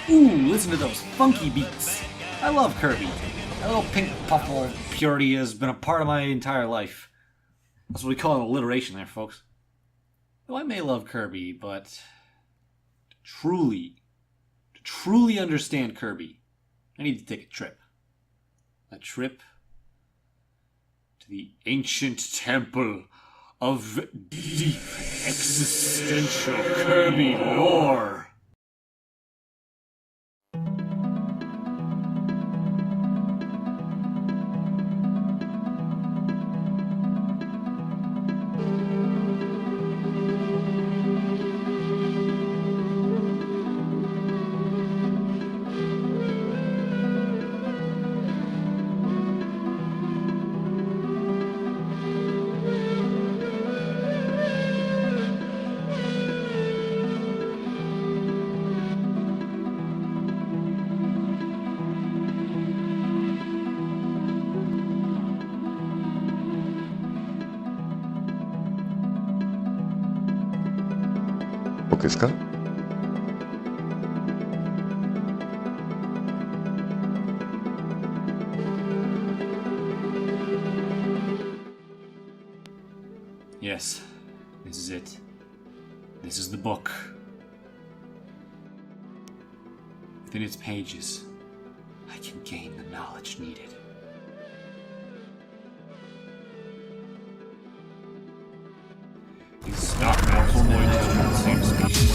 Ooh, listen to those funky beats. I love Kirby. That little pink puffle purity has been a part of my entire life. That's what we call an alliteration there, folks. Though I may love Kirby, but to truly understand Kirby, I need to take a trip. A trip to the ancient temple of deep existential Kirby lore. Yes, this is it. This is the book. Within its pages, I can gain the knowledge needed. These not mortal voyages from the same species.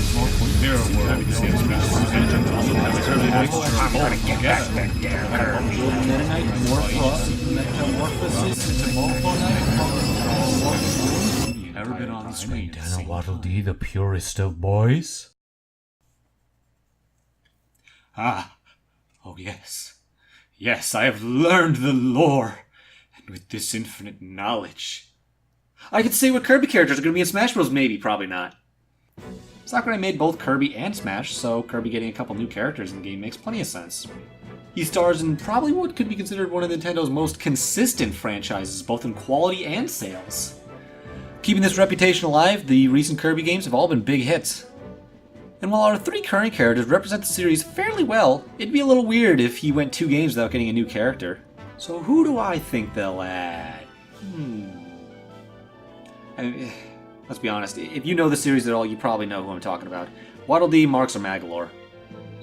Mirror world having the same species. And also have a Kirby voice. I'm gonna get back that damn Kirby. Metamorphosis into Morphonite. Ever been on the screen? Bandana Waddle Dee, the purest of boys? Ah, oh yes. Yes, I have learned the lore. And with this infinite knowledge, I could say what Kirby characters are going to be in Smash Bros. Maybe, probably not. Sakurai made both Kirby and Smash, so Kirby getting a couple new characters in the game makes plenty of sense. He stars in probably what could be considered one of Nintendo's most consistent franchises, both in quality and sales. Keeping this reputation alive, the recent Kirby games have all been big hits. And while our three current characters represent the series fairly well, it'd be a little weird if he went 2 games without getting a new character. So who do I think they'll add? I mean, let's be honest, if you know the series at all, you probably know who I'm talking about. Waddle Dee, Marx, or Magolor.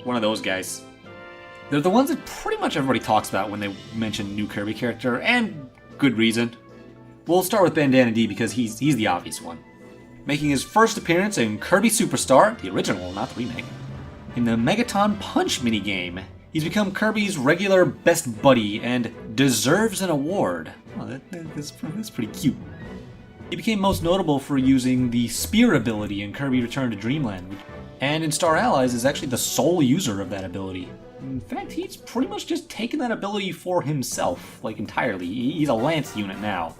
One of those guys. They're the ones that pretty much everybody talks about when they mention a new Kirby character, and good reason. We'll start with Bandana Dee because he's the obvious one. Making his first appearance in Kirby Superstar, the original, not the remake, in the Megaton Punch minigame. He's become Kirby's regular best buddy and deserves an award. Oh, that's pretty cute. He became most notable for using the Spear ability in Kirby Return to Dreamland, and in Star Allies is actually the sole user of that ability. In fact, he's pretty much just taken that ability for himself, like entirely. He's a Lance unit now.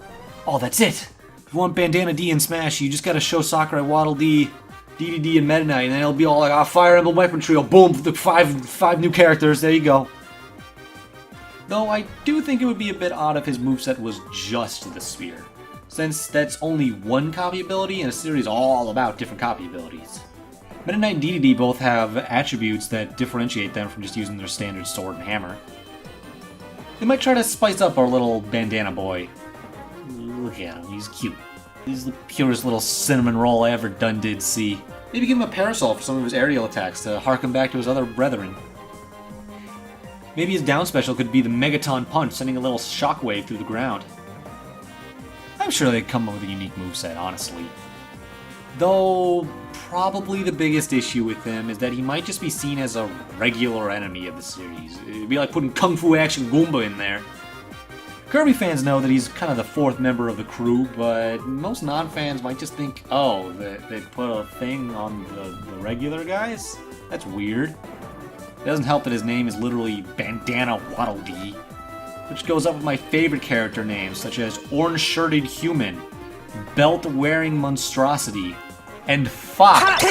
Oh, that's it! If you want Bandana Dee in Smash, you just gotta show Sakurai Waddle Dee, DDD, and Meta Knight, and then it'll be all like, Fire Emblem Weapon Trio, boom, the five new characters, there you go. Though I do think it would be a bit odd if his moveset was just the Spear, since that's only one copy ability in a series all about different copy abilities. Meta Knight and DDD both have attributes that differentiate them from just using their standard sword and hammer. They might try to spice up our little bandana boy. Look at him, he's cute. He's the purest little cinnamon roll I ever did see. Maybe give him a parasol for some of his aerial attacks to harken back to his other brethren. Maybe his down special could be the Megaton Punch, sending a little shockwave through the ground. I'm sure they'd come up with a unique moveset, honestly. Though, probably the biggest issue with him is that he might just be seen as a regular enemy of the series. It'd be like putting Kung Fu Action Goomba in there. Kirby fans know that he's kind of the 4th member of the crew, but most non-fans might just think, oh, they put a thing on the regular guys? That's weird. It doesn't help that his name is literally Bandana Waddle Dee, which goes up with my favorite character names, such as Orange-Shirted Human, Belt-Wearing Monstrosity, and Fox.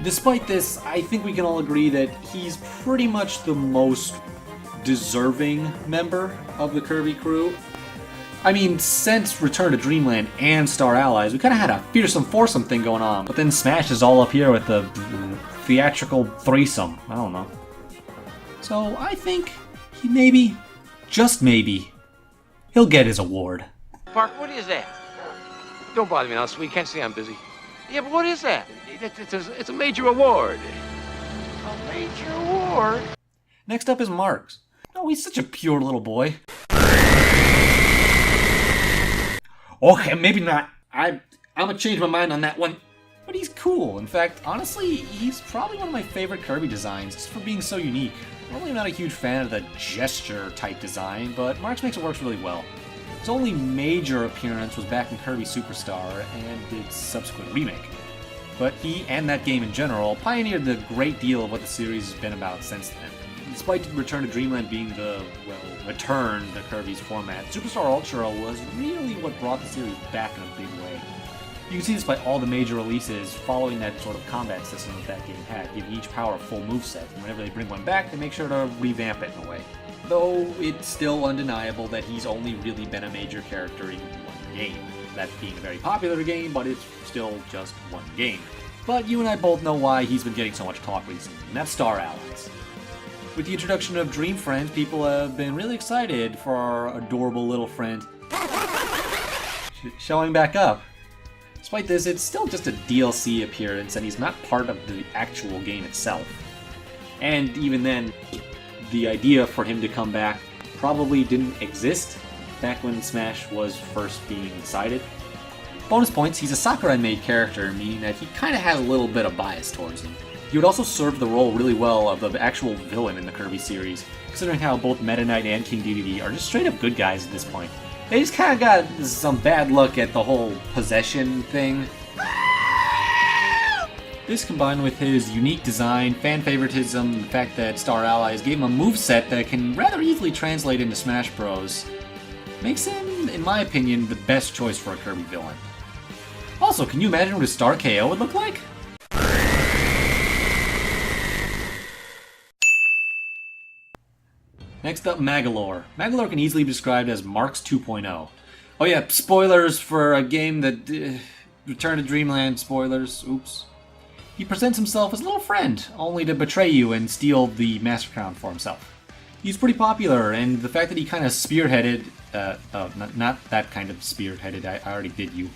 Despite this, I think we can all agree that he's pretty much the most deserving member of the Kirby crew. I mean, since Return to Dreamland and Star Allies, we kind of had a fearsome foursome thing going on. But then Smash is all up here with the theatrical threesome. I don't know. So I think he maybe, just maybe, he'll get his award. Park, what is that? Don't bother me now, sweet. You can't see I'm busy. Yeah, but what is that? It's a major award. A major award? Next up is Marx. Oh, he's such a pure little boy. Okay, maybe not. I'm gonna change my mind on that one. But he's cool. In fact, honestly, he's probably one of my favorite Kirby designs, just for being so unique. Normally I'm not a huge fan of the gesture-type design, but Marx makes it work really well. His only major appearance was back in Kirby Superstar and its subsequent remake. But he, and that game in general, pioneered the great deal of what the series has been about since then. Despite Return to Dreamland being the, well, return to Kirby's format, Superstar Ultra was really what brought the series back in a big way. You can see this by all the major releases following that sort of combat system that game had, giving each power a full moveset, and whenever they bring one back, they make sure to revamp it in a way. Though it's still undeniable that he's only really been a major character in one game. That being a very popular game, but it's still just one game. But you and I both know why he's been getting so much talk recently, and that's Star Allies. With the introduction of Dream Friends, people have been really excited for our adorable little friend showing back up. Despite this, it's still just a DLC appearance, and he's not part of the actual game itself. And even then, the idea for him to come back probably didn't exist back when Smash was first being decided. Bonus points, he's a Sakurai-made character, meaning that he kind of has a little bit of bias towards him. He would also serve the role really well of the actual villain in the Kirby series, considering how both Meta Knight and King Dedede are just straight up good guys at this point. They just kind of got some bad luck at the whole possession thing. This combined with his unique design, fan favoritism, and the fact that Star Allies gave him a moveset that can rather easily translate into Smash Bros. Makes him, in my opinion, the best choice for a Kirby villain. Also, can you imagine what a Star KO would look like? Next up, Magolor. Magolor can easily be described as Marx 2.0. Oh yeah, spoilers for a game that... Return to Dreamland spoilers, oops. He presents himself as a little friend, only to betray you and steal the Master Crown for himself. He's pretty popular, and the fact that he kind of spearheaded... not that kind of spearheaded, I already did you.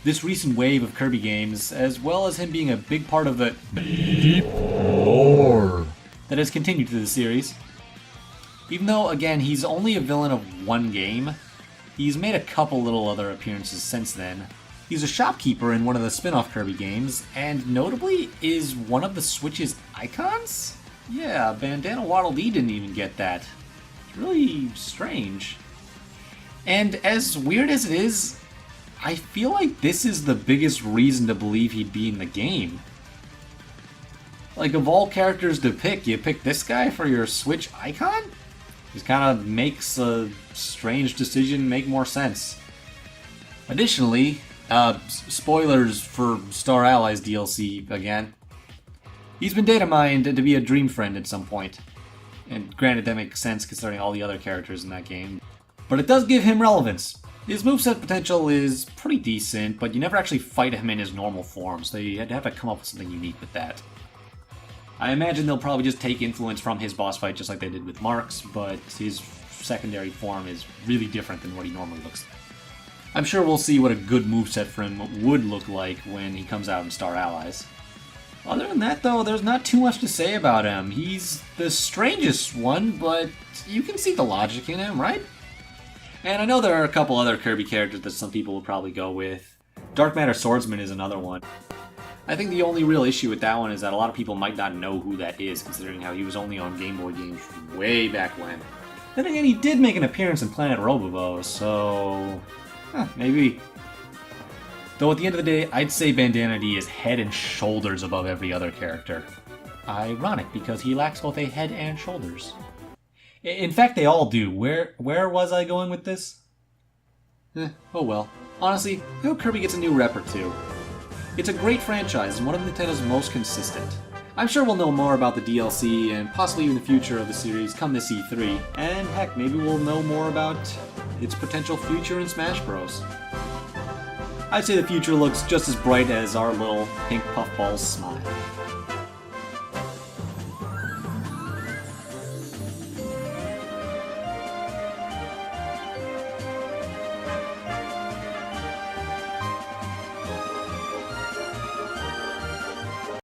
This recent wave of Kirby games, as well as him being a big part of the... deep lore that has continued through the series. Even though, again, he's only a villain of one game, he's made a couple little other appearances since then. He's a shopkeeper in one of the spin-off Kirby games, and notably is one of the Switch's icons? Yeah, Bandana Waddle Dee didn't even get that. It's really strange. And as weird as it is, I feel like this is the biggest reason to believe he'd be in the game. Like, of all characters to pick, you pick this guy for your Switch icon? Just kind of makes a strange decision make more sense. Additionally, spoilers for Star Allies DLC again. He's been data mined to be a Dream Friend at some point. And granted, that makes sense considering all the other characters in that game. But it does give him relevance. His moveset potential is pretty decent, but you never actually fight him in his normal form, so you have to come up with something unique with that. I imagine they'll probably just take influence from his boss fight just like they did with Marx, but his secondary form is really different than what he normally looks like. I'm sure we'll see what a good moveset for him would look like when he comes out in Star Allies. Other than that though, there's not too much to say about him. He's the strangest one, but you can see the logic in him, right? And I know there are a couple other Kirby characters that some people will probably go with. Dark Matter Swordsman is another one. I think the only real issue with that one is that a lot of people might not know who that is, considering how he was only on Game Boy games way back when. Then again, he did make an appearance in Planet Robobo, so... maybe. Though at the end of the day, I'd say Bandana Dee is head and shoulders above every other character. Ironic, because he lacks both a head and shoulders. In fact, they all do. Where was I going with this? Oh well. Honestly, I hope Kirby gets a new rep or two. It's a great franchise and one of Nintendo's most consistent. I'm sure we'll know more about the DLC and possibly even the future of the series come this E3, and heck, maybe we'll know more about its potential future in Smash Bros. I'd say the future looks just as bright as our little pink puffball's smile.